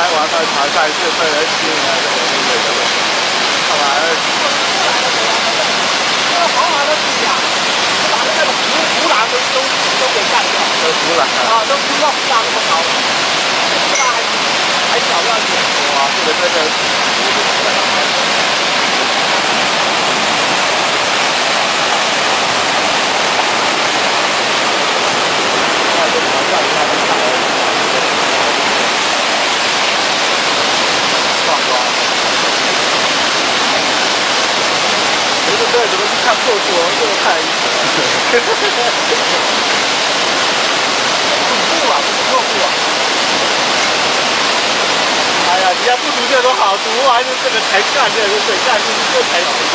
完了查下一次被人吸引来的干嘛？这个豪华的地呀，就把那个湖栏都给干掉。湖栏啊，都不知道湖栏那么高了，这个还小要紧。哇，这个。对，怎么去看破处？我们这个太意思了。瀑布啊，不是瀑布啊！哎呀，你要不读这都好，读完这个才干，这个才干，这才。